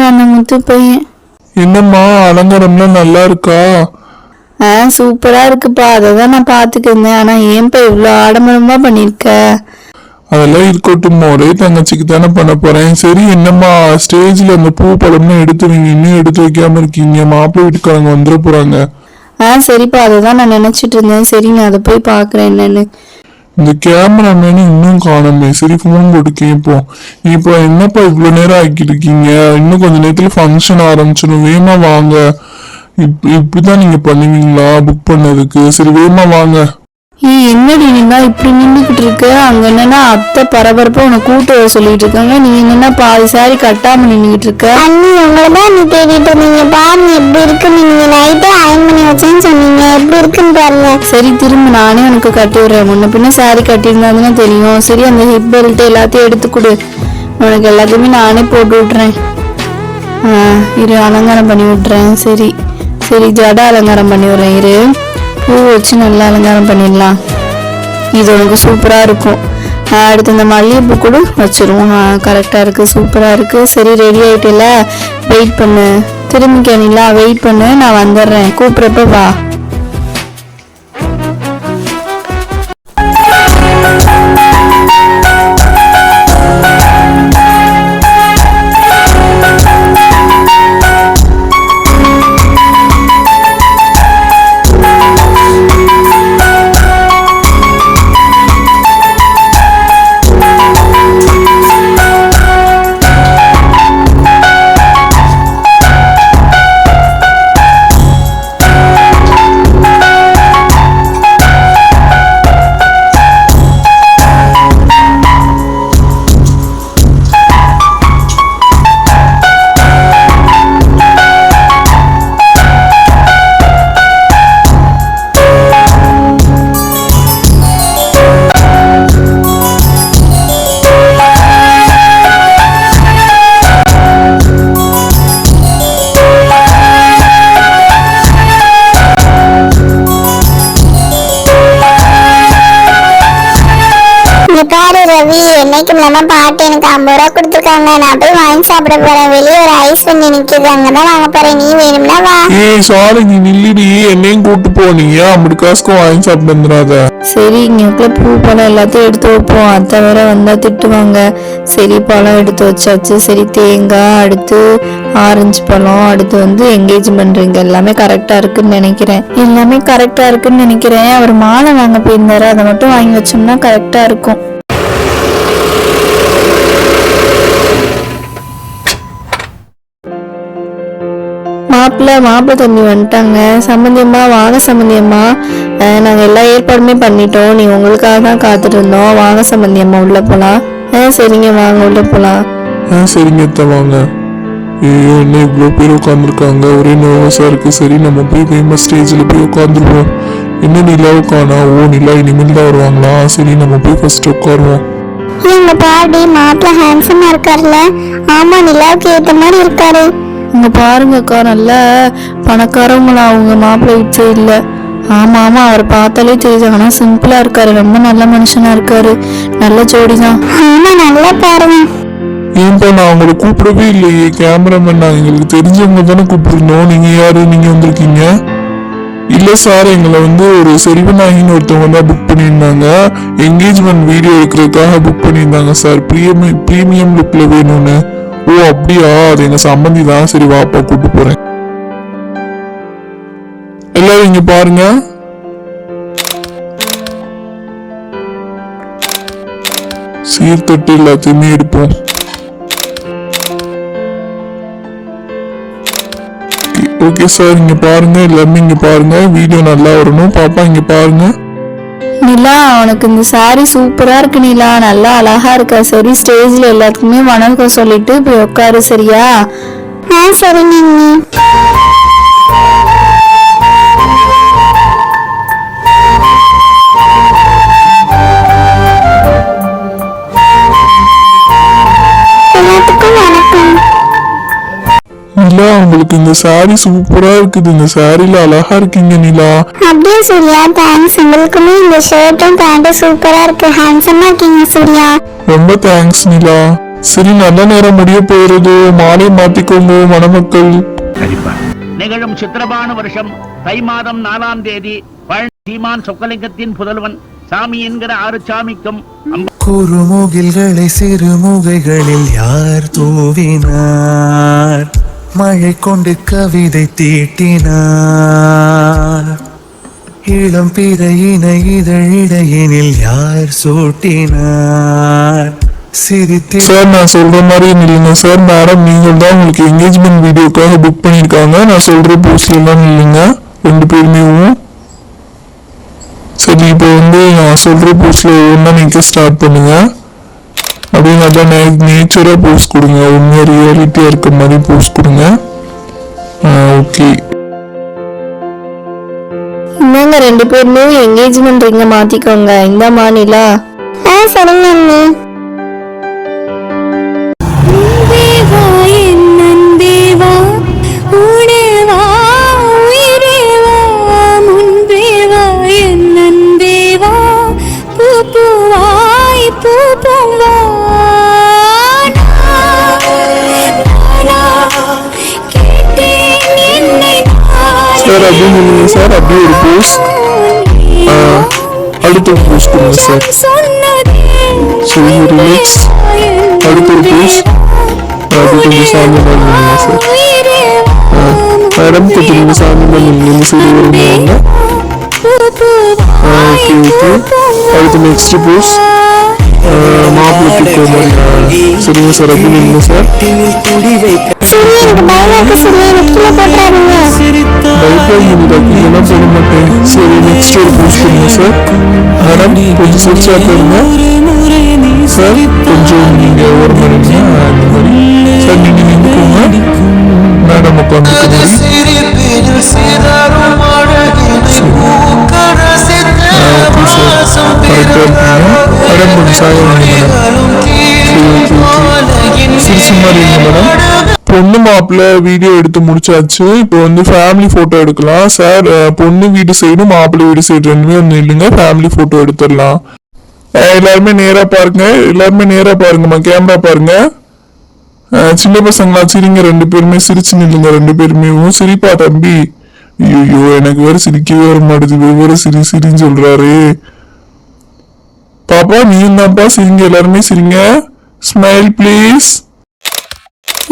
அந்த முத்து பையன். என்னம்மா அலங்காரம்லாம் நல்லா இருக்கா? சூப்பரா இருக்குப்பா, அததான் நான் பாத்துக்கிருந்தேன். ஆனா ஏன்பா இவ்வளவு ஆடம்பரமா பண்ணிருக்க? அதெல்லாம் இருக்கட்டும், ஒரே தங்கச்சிக்கு தானே பண்ண போறேன். சரி என்னம்மா ஸ்டேஜ்ல அந்த பூ பழம்லாம் எடுத்து வைங்க, இன்னும் எடுத்து வைக்காம இருக்கீங்க, மாப்பிள்ளை வீட்டுக்காரங்க வந்துட போறாங்க. சரிப்பா, அததான் நான் நினைச்சிட்டு இருந்தேன். சரி நான் அதை போய் பாக்குறேன் என்னன்னு. இந்த கேமராமேனு இன்னும் காணுமே. சரி போன் போட்டு கேட்போம். இப்போ என்னப்பா இவ்வளவு நேரம் ஆக்கிட்டு இருக்கீங்க? இன்னும் கொஞ்ச நேரத்துல ஃபங்க்ஷன் ஆரம்பிச்சிடும், வேகமா வாங்க. இப்படிதான் நீங்க பண்ணுவீங்களா புக் பண்ணதுக்கு? சரி வேகமா வாங்க. என்னடி நீங்க இப்படி நின்றுகிட்டு இருக்க? அங்க என்னன்னா அத்தை பரபரப்பா உன்னை கூட்டு வர சொல்லிட்டு இருக்காங்க, நீ என்னன்னா பாதி சாரி கட்டாம நின்றுகிட்டு இருக்க. அண்ணி உங்களதான் நீ தேடிட்டு நீங்க பாருங்க எப்படி இருக்கு. நீங்க நைட்டே அயன் பண்ணி வச்சேன்னு சொன்னீங்க, எப்படி இருக்குன்னு பாருங்க. சரி திரும்ப நானே உனக்கு கட்டி விடுறேன். முன்ன பின்ன சாரி கட்டியிருந்தாதுன்னா தெரியும். சரி அந்த ஹிப் பெல்ட் எல்லாத்தையும் எடுத்து கொடு, உனக்கு எல்லாத்தையுமே நானே போட்டு விட்டுறேன். இரு அலங்காரம் பண்ணி விட்டுறேன். சரி சரி ஜட அலங்காரம் பண்ணி விடுறேன். இரு பூ வச்சு நல்லா அலங்காரம் பண்ணிடலாம், இது உனக்கு சூப்பரா இருக்கும். அடுத்து இந்த மல்லிகைப்பூ கூட வச்சிருவோம். கரெக்டா இருக்கு, சூப்பரா இருக்கு. சரி ரெடி ஆயிட்டுல, வெயிட் பண்ணு. திரும்பிக்க நிலா, வெயிட் பண்ணு, நான் வந்துடுறேன். கூப்பிடுறப்ப வா. பாட்டு எனக்கு 50 ரூபா கொடுத்துருக்காங்க, நான் போய் வாங்கி சாப்பிட போறேன். வெளியே ஒரு ஐஸ் பண்ணி நிக்குது, அங்கதான் வாங்க போறேன். நீ வேணும்னா வா. சாரி நீ நில்லுடி, என்னையும் கூட்டு போனீங்க, 50 காசுக்கும் வாங்கி சாப்பிட்டு வந்துடாத. சரி இங்க பூ பழம் எல்லாத்தையும் எடுத்து வைப்போம், அத்தை வேற வந்தா திட்டுவாங்க. சரி பழம் எடுத்து வச்சாச்சு. சரி தேங்காய், அடுத்து ஆரஞ்சு பழம், அடுத்து என்கேஜ்மெண்ட் ரிங் எல்லாமே கரெக்டா இருக்குன்னு நினைக்கிறேன். அவர் மாலை வாங்க போயிருந்தாரு, அதை மட்டும் வாங்கி வச்சோம்னா கரெக்டா இருக்கும். மாப்பிள்ளை தம்பி வந்துட்டாங்க. சம்பந்தியம்மா வாங்க. சம்பந்தியம்மா நாங்க எல்லா ஏற்பாடுமே பண்ணிட்டோம், நீ உங்களுக்காக தான் காத்துட்டு இருந்தோம். வாங்க சம்பந்தியம்மா உள்ள போலாம். சரிங்க வாங்க உள்ள போலாம். சரிங்க வாங்க. ஐயோ என்ன இவ்வளோ பேர் உட்காந்துருக்காங்க, ஒரே நர்வஸா இருக்கு. சரி நம்ம போய் ஃபேமஸ் ஸ்டேஜில் போய் உட்காந்துருவோம். என்ன நிலாவை காணா? நிலா இனிமேல் தான் வருவாங்களா? சரி நம்ம போய் ஃபர்ஸ்ட் உட்காருவோம். எங்க பாடி மாப்பிள்ள ஹேண்ட்ஸமா இருக்காருல்ல? ஆமா, நிலாவுக்கு ஏத்த மாதிரி இருக்காரு. இங்க பாருங்க அக்கா, நல்ல பணக்காரவங்களா அவங்க மாப்பிள்ளை வீட்டு இல்ல. ஆமா ஆமா, அவர் பார்த்தாலே தெரியுது. ஆனா சிம்பிளா இருக்காரு, ரொம்ப நல்ல மனுஷனா இருக்காரு, நல்ல ஜோடிதான். ஆமா நல்லா பாருங்க. ஏன்பா நான் உங்களை கூப்பிடவே இல்லையே, கேமராமேன் நான் எங்களுக்கு தெரிஞ்சவங்க தானே கூப்பிட்டுருந்தோம். நீங்க யாரு, நீங்க வந்திருக்கீங்க? இல்ல சார், எங்களை ஒரு செல்வநாயகின்னு ஒருத்தவங்க தான் புக் பண்ணியிருந்தாங்க, என்கேஜ்மெண்ட் வீடியோ எடுக்கிறதுக்காக புக் பண்ணியிருந்தாங்க சார், பிரீமியம் லுக்ல வேணும்னு. அப்படியா, அது எங்க சம்பந்தி தான். சரி வாப்பா கூப்பிட்டு போறேன். எல்லாரும் இங்க பாருங்க. சீர்தட்டு எல்லாத்தையுமே எடுப்போம். ஓகே சார், இங்க பாருங்க, எல்லாமே இங்க பாருங்க, வீடியோ நல்லா வரணும். பாப்பா இங்க பாருங்க. நிலா உனக்கு இந்த சாரி சூப்பரா இருக்கு நிலா, நல்லா அழகா இருக்கா. சரி ஸ்டேஜ்ல எல்லாத்துக்குமே வணக்கம் சொல்லிட்டு போய் உட்காரு, சரியா? சரி நீங்க நிலா உங்களுக்கு இந்த சாரி சூப்பரா இருக்குது, இந்த சாரில அழகா இருக்கீங்க நிலா. அப்படியே சூர்யா, தேங்க்ஸ். உங்களுக்குமே இந்த ஷர்ட்டும் பேண்ட்டும் சூப்பரா இருக்கு, ஹேண்ட்ஸமா இருக்கீங்க சூர்யா. ரொம்ப தேங்க்ஸ் நிலா. சரி, நல்ல நேரம் முடிய போகிறது. மாலை மாத்திக்கோங்க மணமக்கள். கண்டிப்பா நிகழும் சித்திரபான வருஷம் தை மாதம் 4ஆம் தேதி பழனி சீமான் சொக்கலிங்கத்தின் புதல்வன் சாமி என்கிற ஆறுசாமிக்கும் குறுமுகில்களை சிறுமுகைகளில் யார் தூவினார்? மழை கொண்டு கவிதை தீட்டினார். இளம் பிறையினை இதழிடையினில் யார் சூட்டினார்? சிரித்தே சார், நான் சொல்ற மாதிரி நில்லுங்க சார். மேடம், நீங்கள் தான் உங்களுக்கு என்கேஜ்மெண்ட் வீடியோக்காக புக் பண்ணியிருக்காங்க. நான் சொல்ற போஸ்ட்ல எல்லாம் நில்லுங்க 2 பேருமே. சரி, இப்போ வந்து நான் சொல்ற போஸ்ட்ல ஒவ்வொன்றா நீங்க ஸ்டார்ட் பண்ணுங்க. அப்படியே நல்லா நேச்சரா போஸ்ட் கொடுங்க. உண்மையா ரியாலிட்டியா இருக்க மாதிரி போஸ்ட் கொடுங்க. ஓகே. இன்னங்க 2 பேருமே என்கேஜ்மெண்ட் ரிங்க மாத்திக்கோங்க. இந்த மாநிலா சரிங்க அண்ணி. சார், அப்படியே நில்லுங்க சார். அப்படியே ஒரு போஸ்ட், அடுத்த ஒரு போஸ்ட் கொடுங்க சார். சரி, ரிலாக்ஸ். அடுத்த ஒரு போஸ்ட், அது கொஞ்சம் சாமி பண்ணுங்க சார். மேடம், கொஞ்சம் நீங்கள் சாமி பண்ணுங்க. சரி, வருவாங்க. Okay okay. அடுத்து நெக்ஸ்ட் போஸ்ட், மாப்பிள்ளை கிட்ட மாதிரி. சரிங்க சார், அப்படி நில்லுங்க சார். சரி, எனக்கு பயமா இருக்கு. சரி, எனக்கு கீழே போட்டுறாதீங்க. இதெல்லாம் சொல்ல மாட்டேன். சரி, நெக்ஸ்ட் ஒரு போஸ்ட் கொடுங்க சார். மேடம், கொஞ்சம் சிரிச்சா பாருங்க சார். கொஞ்சம் நீங்க ஒரு மணிங்க இந்த மாதிரி சார். நீங்க நின்றுக்கோங்க. மேடம் உட்காந்துக்கோங்க. மேடம் கொஞ்சம் சாயம் மேடம். சிரிச்ச மாதிரி மேடம். பொண்ணு மாப்பிள்ள வீடியோ எடுத்து முடிச்சாச்சு. இப்போ வந்து ஃபேமிலி போட்டோ எடுக்கலாம் சார். பொண்ணு வீடு சைடும் மாப்பிள்ளை வீடு சைடு ரெண்டுமே வந்து இல்லைங்க. ஃபேமிலி போட்டோ எடுத்துடலாம். எல்லாருமே நேரா பாருங்க. எல்லாருமே நேரா பாருங்கம்மா. கேமரா பாருங்க. சின்ன பசங்களா சிரிங்க. 2 பேருமே சிரிச்சு நில்லுங்க. 2 பேருமே சிரிப்பா தம்பி. ஐயோ, எனக்கு வேற சிரிக்கவே வர மாட்டேது. வெவ்வேறு சிரின்னு சொல்றாரு. பாப்பா, நீயும் தான்ப்பா சிரிங்க. எல்லாருமே சிரிங்க. Smile please.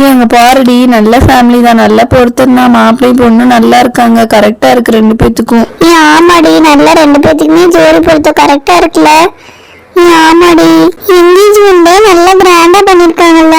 எங்க பாருடி, நல்ல ஃபேமிலி தான். நல்ல பொறுத்தனா மாப்பிள்ளை பொண்ணு நல்லா இருக்காங்க. கரெக்டா இருக்கு 2 பேத்துக்கும். ஆமாடி, நல்லா 2 பேத்துக்குமே ஜோடி பொருத்தம் கரெக்டா இருக்குல்ல. ஆமாடி, என்கேஜ்மெண்ட் நல்லா கிராண்டா பண்ணிருக்காங்கல்ல.